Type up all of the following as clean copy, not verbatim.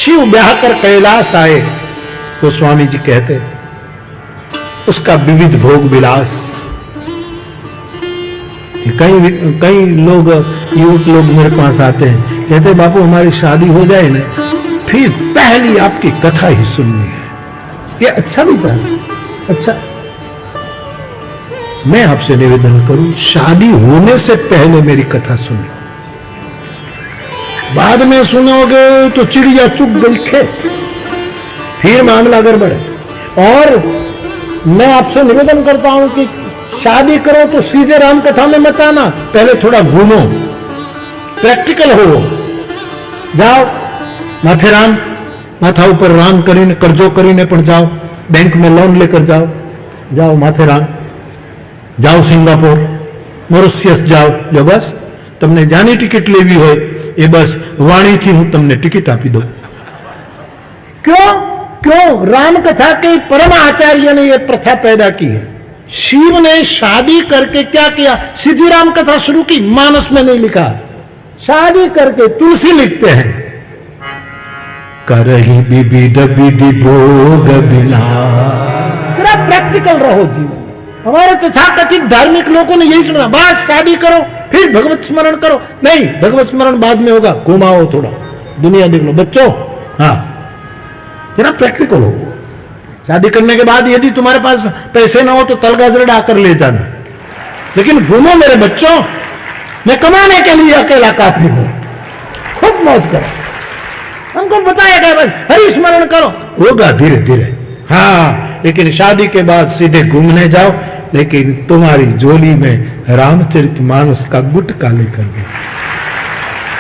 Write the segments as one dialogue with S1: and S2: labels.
S1: शिव ब्याह कर कैलाश आए तो स्वामी जी कहते उसका विविध भोग विलास। कई लोग युवक लोग मेरे पास आते हैं, कहते बापू हमारी शादी हो जाए ना फिर पहली आपकी कथा ही सुननी है। ये अच्छा भी था। अच्छा, मैं आपसे निवेदन करूं शादी होने से पहले मेरी कथा सुन लो, बाद में सुनोगे तो चिड़िया चुग गई खेत, फिर मामला गड़बड़ है। और मैं आपसे निवेदन करता हूं कि शादी करो तो सीधे राम कथा में मत आना, पहले थोड़ा घूमो, प्रैक्टिकल हो। जाओ माथेरान, माथा ऊपर राम करीने कर्जो करीने पण जाओ, बैंक में लोन लेकर जाओ, जाओ माथेरान, जाओ सिंगापुर, मॉरिशस जाओ। जो बस तमने जानी टिकट लेवी हो ये बस वाणी थी हूं तमने टिकट आपी दो। क्यों क्यों? राम कथा के परम आचार्य ने यह प्रथा पैदा की है। शिव ने शादी करके क्या किया? सीधी राम कथा शुरू की, मानस में नहीं लिखा। शादी करके तुलसी लिखते हैं, करही विविध विधि भोग विलास। जरा प्रैक्टिकल रहो जीवन। हमारे तथाकथित धार्मिक लोगों ने यही सुना, बस शादी करो फिर भगवत स्मरण करो। नहीं, भगवत स्मरण बाद में होगा, घुमाओ थोड़ा, दुनिया देख लो बच्चों। हाँ, जरा प्रैक्टिकल हो। शादी करने के बाद यदि तुम्हारे पास पैसे ना हो तो तलगाजर डाकर ले जाना, लेकिन घूमो मेरे बच्चों। मैं कमाने के लिए अकेला काफी हूं, खूब मौज करो। हमको बताया गया बस हरि स्मरण करो, होगा धीरे धीरे। हाँ, लेकिन शादी के बाद सीधे घूमने जाओ, लेकिन तुम्हारी झोली में रामचरितमानस का गुटका लेकर गए,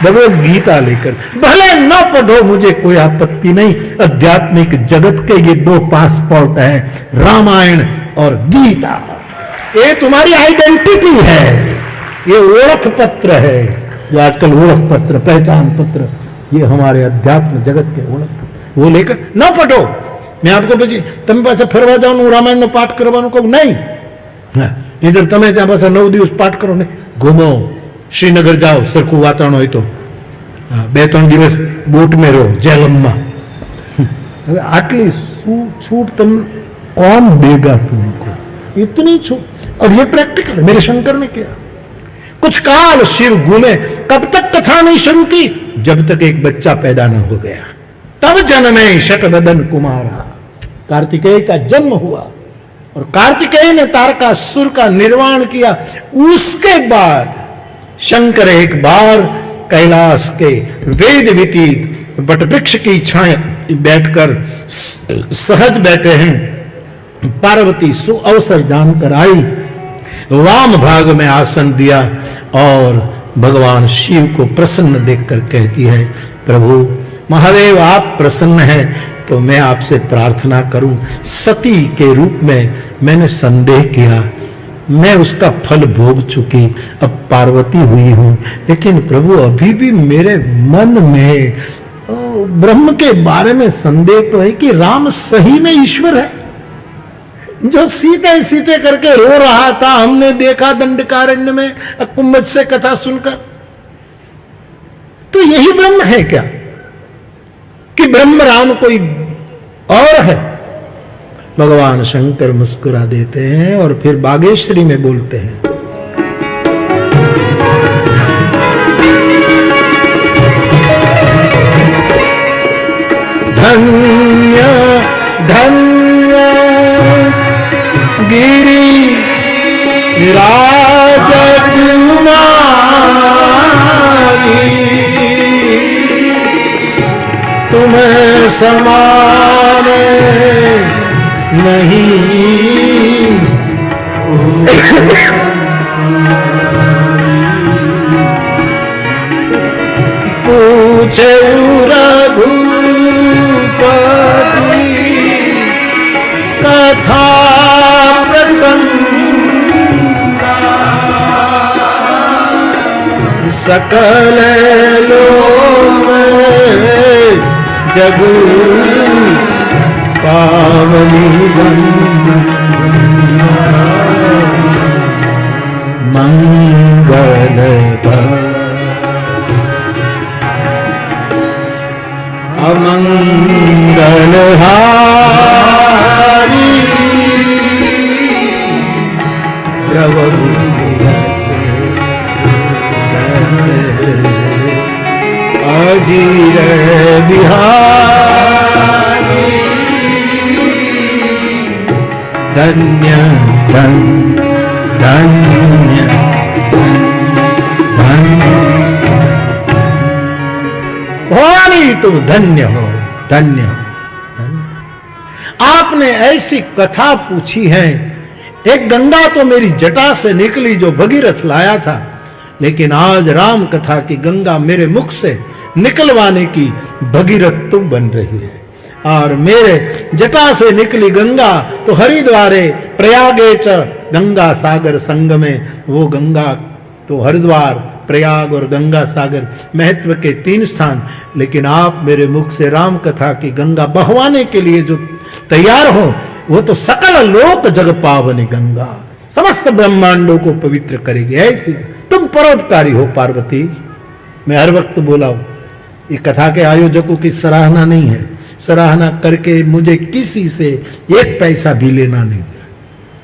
S1: भगवत गीता लेकर। भले न पढ़ो मुझे कोई आपत्ति नहीं, आध्यात्मिक जगत के ये दो पासपोर्ट हैं, रामायण और गीता। ये तुम्हारी आइडेंटिटी है, ये ओळख पत्र है, जो आजकल ओळख पत्र, पहचान पत्र, ये हमारे अध्यात्म जगत के ओळख पत्र, वो लेकर न पढ़ो। मैं आपको पूछी तमे पास फरवा जाओ रामायण नो पाठ करवानो कहूं नहीं, इधर तमे त्या पास 9 દિવસ पाठ करो ने घूमो, श्रीनगर जाओ, सरखू वातावरण हो तो 2-3 દિવસ बोट में रहो, जेलम में। आटली छूट तुम कौन देगा तुमको? इतनी छूट। और ये प्रैक्टिकल मेरे शंकर ने किया। कुछ काल शिव घूमे, कब तक कथा नहीं शुरू की? जब तक एक बच्चा पैदा न हो गया। तब जन्मे शतवदन कुमारा, कार्तिकेय का जन्म हुआ और कार्तिकेय ने तारकासुर का निर्वाण किया। उसके बाद शंकर एक बार कैलाश के वेद वितीत वटवृक्ष की छाया बैठकर सहज बैठे हैं। पार्वती सुअवसर जानकर आई, वाम भाग में आसन दिया और भगवान शिव को प्रसन्न देखकर कहती है, प्रभु महादेव आप प्रसन्न हैं तो मैं आपसे प्रार्थना करूं। सती के रूप में मैंने संदेह किया, मैं उसका फल भोग चुकी, अब पार्वती हुई हूं, लेकिन प्रभु अभी भी मेरे मन में ब्रह्म के बारे में संदेह तो है कि राम सही में ईश्वर है। जो सीते सीते करके रो रहा था, हमने देखा दंडकारण्य में कुंभज से कथा सुनकर, तो यही ब्रह्म है क्या कि ब्रह्म राम कोई और है? भगवान शंकर मुस्कुरा देते हैं और फिर बागेश्वरी में बोलते हैं, धन्य धन्य गिरि राजकुमारी, तुम्हें समान नहीं पूछे रघुपति कथा प्रसंग, सकल लोग जग पावनी मंगल। मंगलहारी द्रव अजीर बिहारी धन्य धन्य धन्य धन्य भवानी तुम धन्य हो, धन्य हो, धन्य। आपने ऐसी कथा पूछी है। एक गंगा तो मेरी जटा से निकली जो भगीरथ लाया था, लेकिन आज राम कथा की गंगा मेरे मुख से निकलवाने की भगीरथ तुम बन रही है। और मेरे जटा से निकली गंगा तो हरिद्वारे प्रयागे च गंगा सागर संगमे, वो गंगा तो हरिद्वार प्रयाग और गंगा सागर महत्व के 3 स्थान, लेकिन आप मेरे मुख से राम कथा की गंगा बहवाने के लिए जो तैयार हो, वो तो सकल लोक जग पावनी गंगा समस्त ब्रह्मांडों को पवित्र करेगी। ऐसी तुम परोपकारी हो पार्वती। मैं हर वक्त बोला हूं, ये कथा के आयोजकों की सराहना नहीं है, सराहना करके मुझे किसी से 1 पैसा भी लेना नहीं है।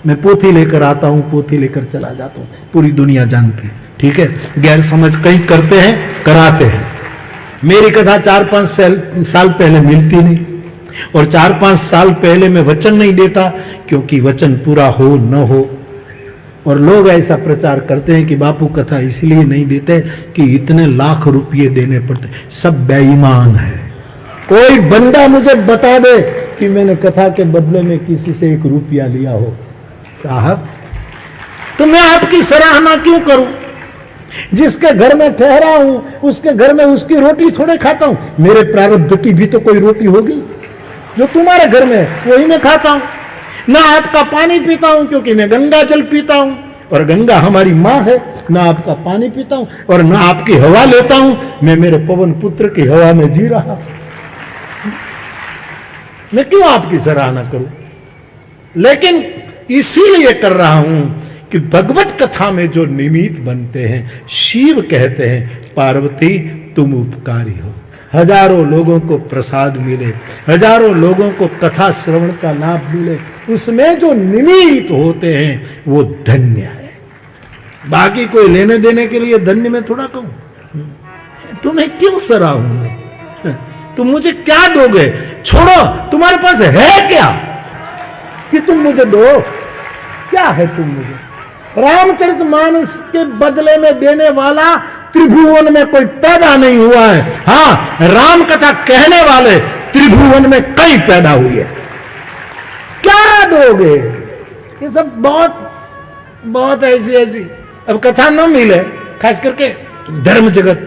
S1: मैं पोथी लेकर आता हूं, पोथी लेकर चला जाता हूं, पूरी दुनिया जानती है। ठीक है, गैर समझ कहीं करते हैं, कराते हैं। मेरी कथा 4-5 साल पहले मिलती नहीं, और 4-5 साल पहले मैं वचन नहीं देता, क्योंकि वचन पूरा हो न हो। और लोग ऐसा प्रचार करते हैं कि बापू कथा इसलिए नहीं देते कि इतने लाख रुपये देने पड़ते। सब बेईमान है। कोई बंदा मुझे बता दे कि मैंने कथा के बदले में किसी से 1 रुपया लिया हो। साहब, तो मैं आपकी सराहना क्यों करूं? जिसके घर में ठहरा हूं, उसके घर में उसकी रोटी थोड़े खाता हूं। मेरे प्रारब्ध की भी तो कोई रोटी होगी जो तुम्हारे घर में, वही मैं खाता हूं। ना आपका पानी पीता हूं, क्योंकि मैं गंगा जल पीता हूं, और गंगा हमारी माँ है। ना आपका पानी पीता हूं, और ना आपकी हवा लेता हूं। मैं मेरे पवन पुत्र की हवा में जी रहा। मैं क्यों आपकी सराहना करूं? लेकिन इसीलिए कर रहा हूं कि भगवत कथा में जो निमित्त बनते हैं, शिव कहते हैं पार्वती तुम उपकारी हो। हजारों लोगों को प्रसाद मिले, हजारों लोगों को कथा श्रवण का लाभ मिले, उसमें जो निमित्त होते हैं वो धन्य है। बाकी कोई लेने देने के लिए धन्य में थोड़ा कहूं। तुम्हें क्यों सराहूं मैं? तुम मुझे क्या दोगे? छोड़ो, तुम्हारे पास है क्या कि तुम मुझे दो? क्या है तुम मुझे? रामचरितमानस के बदले में देने वाला त्रिभुवन में कोई पैदा नहीं हुआ है। हाँ, राम कथा कहने वाले त्रिभुवन में कई पैदा हुई है। क्या दोगे? ये सब बहुत बहुत ऐसी अब कथा न मिले, खास करके धर्म जगत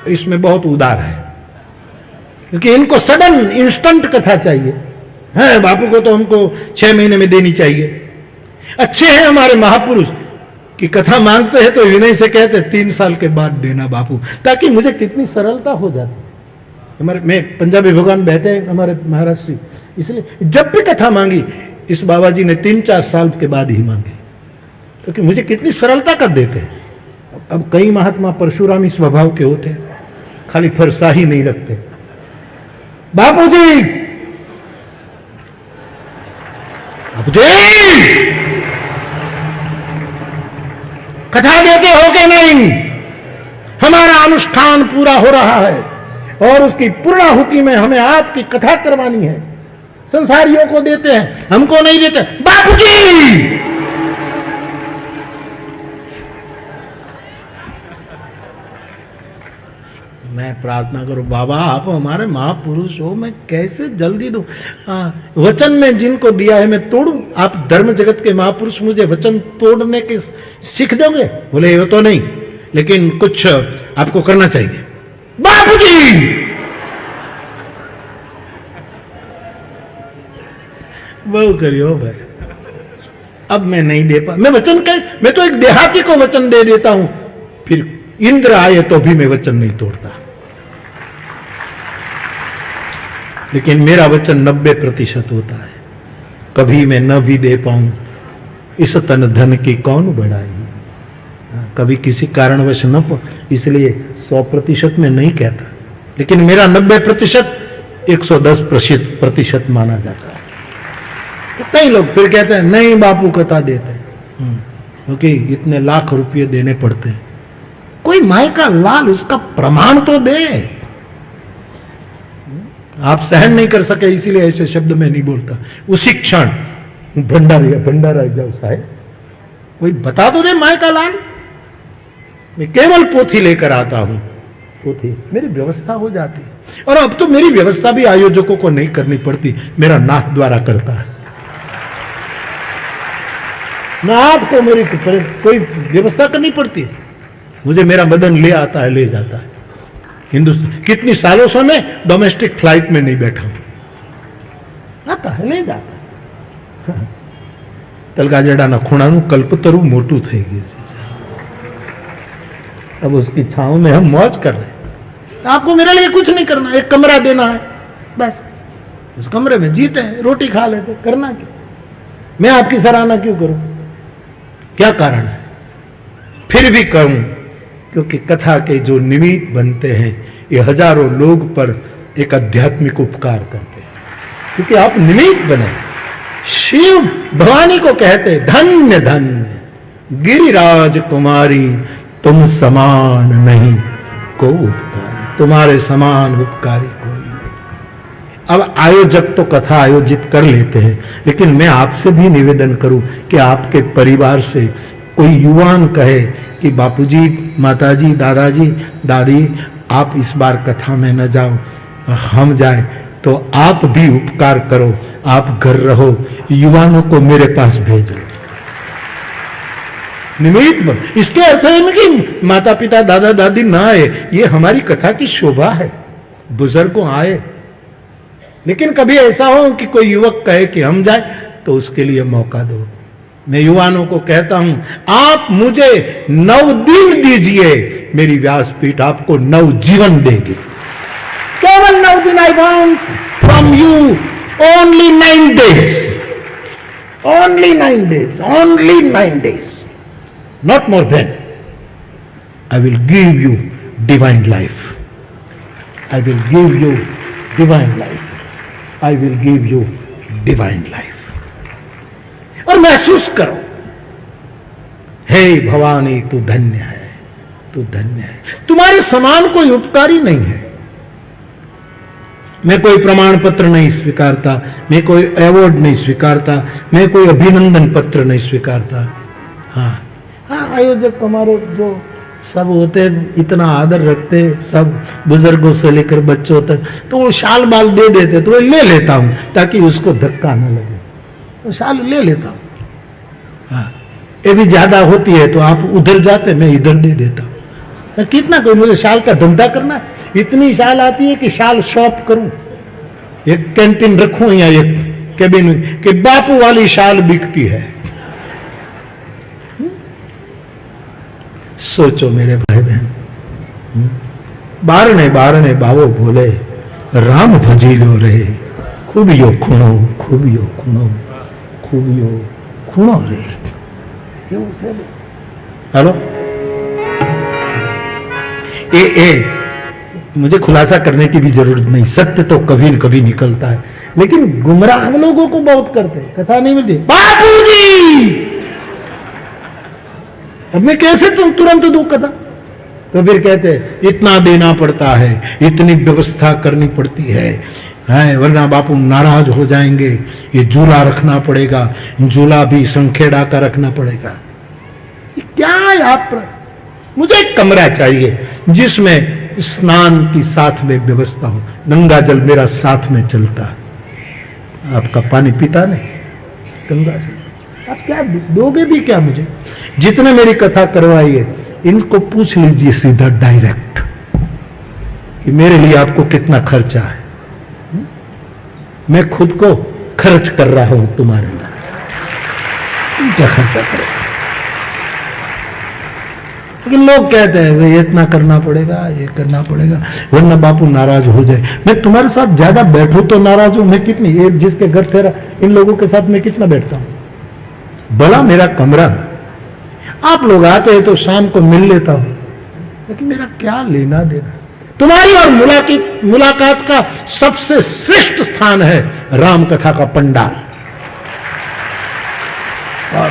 S1: इसमें बहुत उदार है, क्योंकि इनको सडन इंस्टेंट कथा चाहिए। है, बापू को तो हमको 6 महीने में देनी चाहिए। अच्छे हैं हमारे महापुरुष कि कथा मांगते हैं तो विनय से कहते 3 साल के बाद देना बापू, ताकि मुझे कितनी सरलता हो जाती। हमारे में पंजाबी भगवान बैठे हैं हमारे महाराष्ट्री, इसलिए जब भी कथा मांगी इस बाबा जी ने 3-4 साल के बाद ही मांगी, क्योंकि मुझे कितनी सरलता कर देते हैं। अब कई महात्मा परशुरामी स्वभाव के होते हैं, खाली फरसा ही नहीं रखते। बापू जी, बापू जी, कथा देते हो कि नहीं? हमारा अनुष्ठान पूरा हो रहा है और उसकी पूर्णाहुति में हमें आपकी कथा करवानी है। संसारियों को देते हैं, हमको नहीं देते। बापूजी, मैं प्रार्थना करूं, बाबा आप हमारे महापुरुष हो, मैं कैसे जल्दी दूं? वचन में जिनको दिया है मैं तोड़ूं? आप धर्म जगत के महापुरुष मुझे वचन तोड़ने के सीख दोगे? बोले वो तो नहीं, लेकिन कुछ आपको करना चाहिए। बापूजी, वो करियो भाई, अब मैं नहीं दे पा। मैं वचन मैं तो एक देहाती को वचन दे देता हूं, फिर इंद्र आए तो भी मैं वचन नहीं तोड़ता। लेकिन मेरा वचन 90% होता है। कभी मैं न भी दे पाऊं, इस तन धन की कौन बढ़ाई। कभी किसी कारणवश न, इसलिए 100% में नहीं कहता, लेकिन मेरा 90% 110% माना जाता है। तो कई लोग फिर कहते हैं नहीं बापू कथा देते हैं क्योंकि इतने लाख रुपये देने पड़ते हैं। कोई माई का लाल उसका प्रमाण तो दे। आप सहन नहीं कर सके इसीलिए ऐसे शब्द में नहीं बोलता। उसी क्षण भंडारा जाओ साहेब, कोई बता तो दे माई का लाल। मैं केवल पोथी लेकर आता हूं, पोथी मेरी व्यवस्था हो जाती है। और अब तो मेरी व्यवस्था भी आयोजकों को नहीं करनी पड़ती, मेरा नाथ द्वारा करता है। नाथ को मेरी कोई व्यवस्था करनी पड़ती है, मुझे मेरा मदन ले आता है, ले जाता है। हिंदुस्तान कितनी सालों से मैं डोमेस्टिक फ्लाइट में नहीं बैठा हूं, आता है ले जाता है। तलगाजड़ा खूणानु कल्पतरु मोटू થઈ ગયું છે। अब उसकी छांव में हम मौज कर रहे हैं। आपको मेरे लिए कुछ नहीं करना, एक कमरा देना है बस। उस कमरे में जीते हैं, रोटी खा लेते, करना क्या? मैं आपकी सराहना क्यों करूं? क्या कारण है? फिर भी करूं क्योंकि कथा के जो निमित्त बनते हैं ये हजारों लोग पर एक आध्यात्मिक उपकार करते हैं, क्योंकि आप निमित्त बने। शिव भवानी को कहते धन्य धन्य गिरिराज कुमारी, तुम समान नहीं को उपकारी, तुम्हारे समान उपकारी कोई नहीं। अब आयोजक तो कथा आयोजित कर लेते हैं, लेकिन मैं आपसे भी निवेदन करूं कि आपके परिवार से कोई युवान कहे कि बापूजी, माताजी, दादाजी, दादी आप इस बार कथा में न जाओ, हम जाए, तो आप भी उपकार करो, आप घर रहो, युवानों को मेरे पास भेजो। निमित्त बन। इसके अर्थ है कि माता पिता दादा दादी ना आए, ये हमारी कथा की शोभा है, बुजुर्गों आए। लेकिन कभी ऐसा हो कि कोई युवक कहे कि हम जाए, तो उसके लिए मौका दो। मैं युवानों को कहता हूं आप मुझे 9 दिन दीजिए, मेरी व्यासपीठ आपको 9 जीवन देगी। केवल 9 दिन। I want from you only 9 days, only 9 days, only 9 days, not more than. I will give you divine life. I will give you divine life. I will give you divine life. और महसूस करो, हे भवानी तू धन्य है, तू धन्य है, तुम्हारे समान कोई उपकारी नहीं है। मैं कोई प्रमाण पत्र नहीं स्वीकारता, मैं कोई अवार्ड नहीं स्वीकारता, मैं कोई अभिनंदन पत्र नहीं स्वीकारता। हाँ, आयोजक हमारे जो सब होते इतना आदर रखते, सब बुजुर्गों से लेकर बच्चों तक, तो वो शाल बाल दे देते, तो वो ले लेता हूं ताकि उसको धक्का न लगे, तो शाल ले लेता हूं। हाँ, ये भी ज्यादा होती है तो आप उधर जाते, मैं इधर दे देता हूं। कितना कोई मुझे शाल का धंधा करना है? इतनी शाल आती है कि शाल शॉप करूं, एक कैंटीन रखूं या एक केबिन कि बापू वाली शाल बिकती है। सोचो मेरे भाई बहन, बारणे बारणे बावो बोले, राम भजीलो रे, खूबियो खूणो, खूबियो खूणो, खूबियो खूणो रे। हेलो, मुझे खुलासा करने की भी जरूरत नहीं, सत्य तो कभी न कभी निकलता है, लेकिन गुमराह लोगों को बहुत करते हैं। कथा नहीं मिलती, बापूजी अब मैं कैसे तुम तुरंत दूं कथा? तो फिर कहते इतना देना पड़ता है, इतनी व्यवस्था करनी पड़ती है, वरना बापू नाराज हो जाएंगे, ये झूला रखना पड़ेगा, झूला भी संखेड़ा का रखना पड़ेगा। क्या है आप? मुझे एक कमरा चाहिए जिसमें स्नान की साथ में व्यवस्था हो, गंगा जल मेरा साथ में चलता है। आपका पानी पीता नहीं, गंगा जल आप क्या दोगे भी क्या मुझे? जितने मेरी कथा करवाई है, इनको पूछ लीजिए सीधा डायरेक्ट कि मेरे लिए आपको कितना खर्चा है। मैं खुद को खर्च कर रहा हूं तुम्हारे लिए, क्या खर्चा करो? लेकिन लोग कहते हैं भाई इतना करना पड़ेगा, ये करना पड़ेगा, वरना बापू नाराज हो जाए। मैं तुम्हारे साथ ज्यादा बैठूं तो नाराज हूं। मैं कितनी, ये जिसके घर तेरा, इन लोगों के साथ मैं कितना बैठता हूं? भला मेरा कमरा, आप लोग आते हैं तो शाम को मिल लेता हूं, लेकिन मेरा क्या लेना देना? तुम्हारी और मुलाकात का सबसे श्रेष्ठ स्थान है राम कथा का पंडाल। और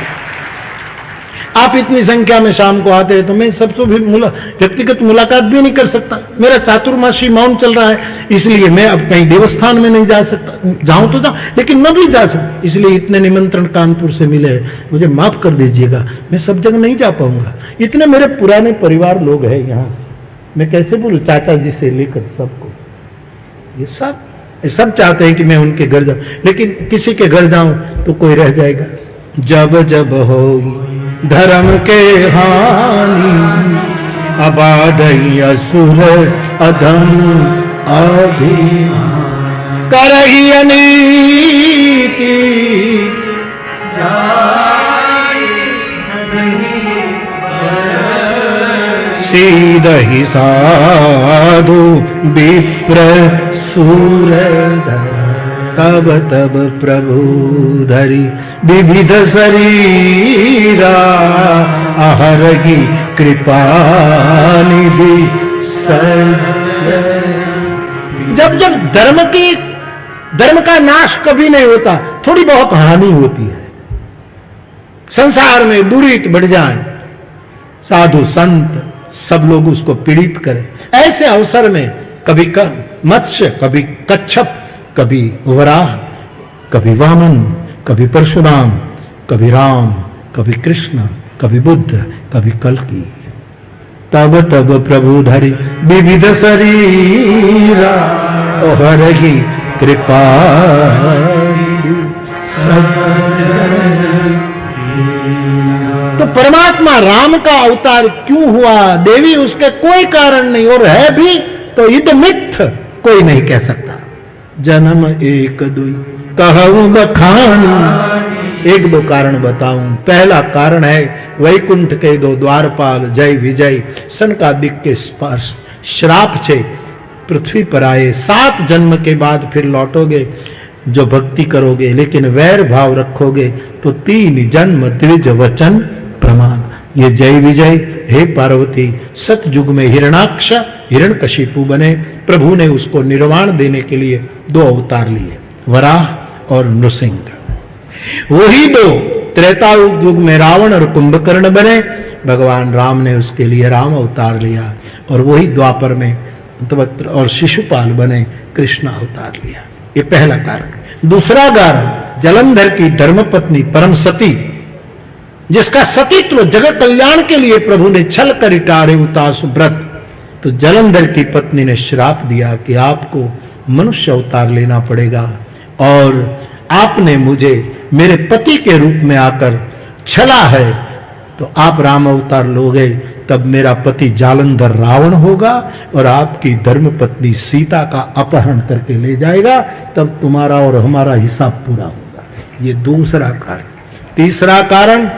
S1: आप इतनी संख्या में शाम को आते हैं तो मैं सबसे भी व्यक्तिगत मुलाकात भी नहीं कर सकता। मेरा चातुर्मासी मौन चल रहा है, इसलिए मैं अब कहीं देवस्थान में नहीं जा सकता। जाऊं तो जाऊं, लेकिन न भी जा सकता। इसलिए इतने निमंत्रण कानपुर से मिले, मुझे माफ कर दीजिएगा, मैं सब जगह नहीं जा पाऊंगा। इतने मेरे पुराने परिवार लोग हैं यहाँ, मैं कैसे बोलूं, चाचा जी से लेकर सबको। ये सब चाहते हैं कि मैं उनके घर जाऊं, लेकिन किसी के घर जाऊं तो कोई रह जाएगा। जब जब हो धर्म के हानि, अबाधई असुर अधम अभिमान, करही अनीति सीदहि साधु विप्र सूरधर, तब तब प्रभु धरि विविध शरीरा, अहरहि कृपा निधि सज्जन। जब जब धर्म का नाश कभी नहीं होता, थोड़ी बहुत हानि होती है। संसार में दुरीत बढ़ जाए, साधु संत सब लोग उसको पीड़ित करें, ऐसे अवसर में कभी मत्स्य, कभी कच्छप, कभी वराह, कभी वामन, कभी परशुराम, कभी राम, कभी कृष्ण, कभी बुद्ध, कभी कल्कि, तब तब प्रभु धरि विविध शरीरा, हरहि कृपा तो परमात्मा राम का अवतार क्यों हुआ? देवी उसके कोई कारण नहीं, और है भी तो इद मिथ कोई नहीं कह सकता। जन्म एक दुई कहूं बखानी, एक दो कारण बताऊं। पहला कारण है वैकुंठ के दो द्वारपाल जय विजय सनकादिक के स्पर्श श्राप छे पृथ्वी पर आए। 7 जन्म के बाद फिर लौटोगे जो भक्ति करोगे, लेकिन वैर भाव रखोगे तो 3 जन्म द्विज वचन प्रमाण। ये जय विजय हे पार्वती सतयुग में हिरणाक्ष हिरण्यकशिपु बने, प्रभु ने उसको निर्वाण देने के लिए 2 अवतार लिए, वराह और नृसिंह। वही 2 त्रेता युग में रावण और कुंभकर्ण बने, भगवान राम ने उसके लिए राम अवतार लिया। और वही द्वापर में अंतवक्त्र और शिशुपाल बने, कृष्ण अवतार लिया। ये पहला कारण। दूसरा कारण, जलंधर की धर्मपत्नी परम सती, जिसका सतीत्व जगत कल्याण के लिए प्रभु ने छल कर इटारे उतासु व्रत, तो जलंधर की पत्नी ने श्राप दिया कि आपको मनुष्य अवतार लेना पड़ेगा, और आपने मुझे मेरे पति के रूप में आकर छला है, तो आप राम अवतार लोगे तब मेरा पति जालंधर रावण होगा और आपकी धर्मपत्नी सीता का अपहरण करके ले जाएगा, तब तुम्हारा और हमारा हिसाब पूरा होगा। ये दूसरा कारण। तीसरा कारण,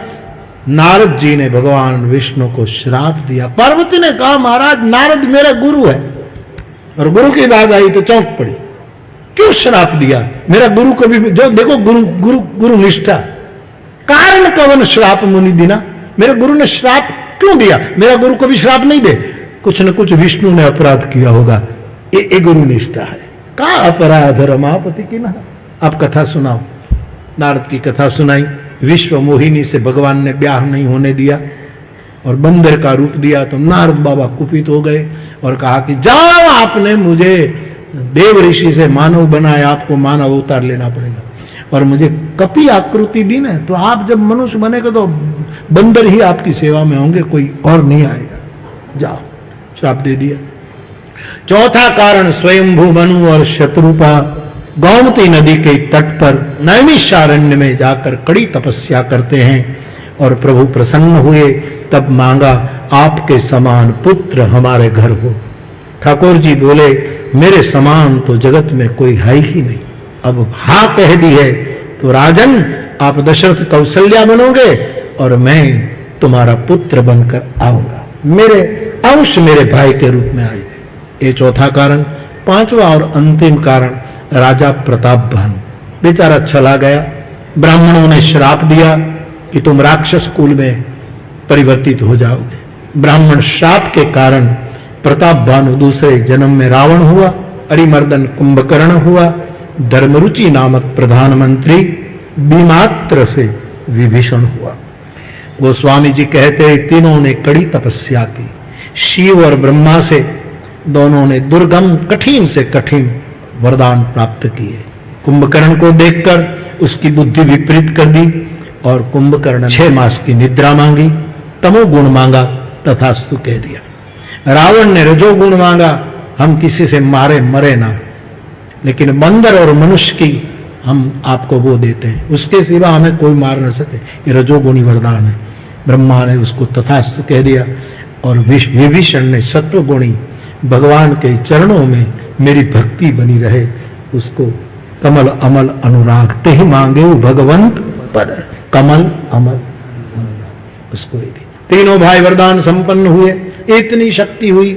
S1: नारद जी ने भगवान विष्णु को श्राप दिया। पार्वती ने कहा महाराज नारद मेरा गुरु है, और गुरु की बात आई तो चौंक पड़ी। क्यों श्राप दिया? मेरा गुरु कभी जो देखो गुरु निष्ठा, कारण कवन श्राप मुनि दिना। मेरे गुरु ने श्राप क्यों दिया? मेरा गुरु कभी श्राप नहीं दे, कुछ न कुछ विष्णु ने अपराध किया होगा। ये गुरु निष्ठा है। का अपराध रमापति की ना। आप कथा सुनाओ। नारद की कथा सुनाई। विश्व मोहिनी से भगवान ने ब्याह नहीं होने दिया और बंदर का रूप दिया, तो नारद बाबा कुपित हो गए और कहा कि जाओ, आपने मुझे देव ऋषि से मानव बनाया, आपको मानव अवतार लेना पड़ेगा, और मुझे कपि आकृति दी ना, तो आप जब मनुष्य बनेगा तो बंदर ही आपकी सेवा में होंगे, कोई और नहीं आएगा, जाओ। श्राप दे दिया। चौथा कारण, स्वयंभू मनु और शत्रुपा गोमती नदी के तट पर नैमिषारण्य में जाकर कड़ी तपस्या करते हैं, और प्रभु प्रसन्न हुए, तब मांगा आपके समान पुत्र हमारे घर हो। ठाकुर जी बोले मेरे समान तो जगत में कोई है ही नहीं। अब हाँ कह दी है तो राजन आप दशरथ कौशल्या बनोगे और मैं तुम्हारा पुत्र बनकर आऊंगा, मेरे अंश मेरे भाई के रूप में आएंगे। ये चौथा कारण। पांचवा और अंतिम कारण, राजा प्रताप भानु बेचारा चला गया। ब्राह्मणों ने श्राप दिया कि तुम राक्षस कुल में परिवर्तित हो जाओगे। ब्राह्मण श्राप के कारण प्रताप भानु दूसरे जन्म में रावण हुआ, अरिमर्दन कुंभकर्ण हुआ, धर्मरुचि नामक प्रधानमंत्री बीमात्र से विभीषण हुआ। गोस्वामी जी कहते हैं तीनों ने कड़ी तपस्या की, शिव और ब्रह्मा से दोनों ने दुर्गम कठिन से कठिन वरदान प्राप्त किए। कुंभकर्ण को देखकर उसकी बुद्धि विपरीत कर दी और कुंभकर्ण 6 मास की निद्रा मांगी, तमोगुण मांगा, तथास्तु कह दिया। रावण ने रजोगुण मांगा, हम किसी से मारे मरे ना, लेकिन बंदर और मनुष्य की हम आपको वो देते हैं, उसके सिवा हमें कोई मार न सके, ये रजोगुणी वरदान है। ब्रह्मा ने उसको तथास्तु कह दिया और विभीषण ने सत्वगुणी भगवान के चरणों में मेरी भक्ति बनी रहे, उसको कमल अमल अनुराग ते ही मांगे भगवंत पर, कमल अमल उसको दी। तीनों भाई वरदान संपन्न हुए, इतनी शक्ति हुई।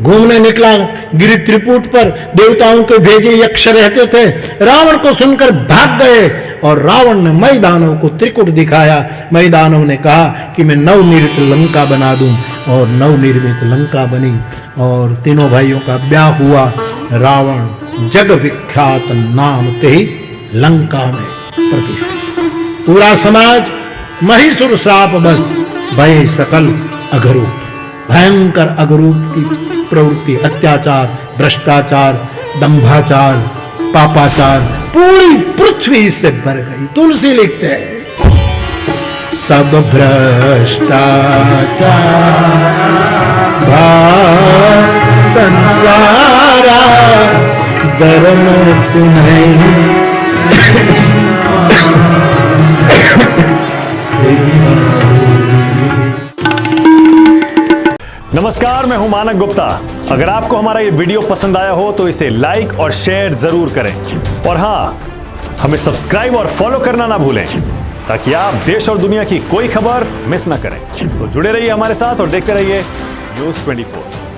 S1: घूमने निकला गिरि त्रिपुट पर, देवताओं के भेजे यक्ष रहते थे, रावण को सुनकर भाग गए और रावण ने मई दानव को त्रिकुट दिखाया। मई दानव ने कहा कि मैं नवनिर्मित लंका बना दूं और नवनिर्मित लंका बनी और तीनों भाइयों का ब्याह हुआ। रावण जग विख्यात नाम ते ही लंका में प्रतिष्ठित। पूरा समाज महिषुर श्राप बस भय सकल अघरूप, भयंकर अघरूप की प्रवृत्ति, अत्याचार, भ्रष्टाचार, दंभाचार, पापाचार, पूरी पृथ्वी इससे भर गई। तुलसी लिखते हैं सब भ्रष्टाचार संसारा धर्म सुने।
S2: नमस्कार, मैं हूं मानक गुप्ता। अगर आपको हमारा ये वीडियो पसंद आया हो तो इसे लाइक और शेयर जरूर करें और हाँ, हमें सब्सक्राइब और फॉलो करना ना भूलें ताकि आप देश और दुनिया की कोई खबर मिस ना करें। तो जुड़े रहिए हमारे साथ और देखते रहिए न्यूज़ 24।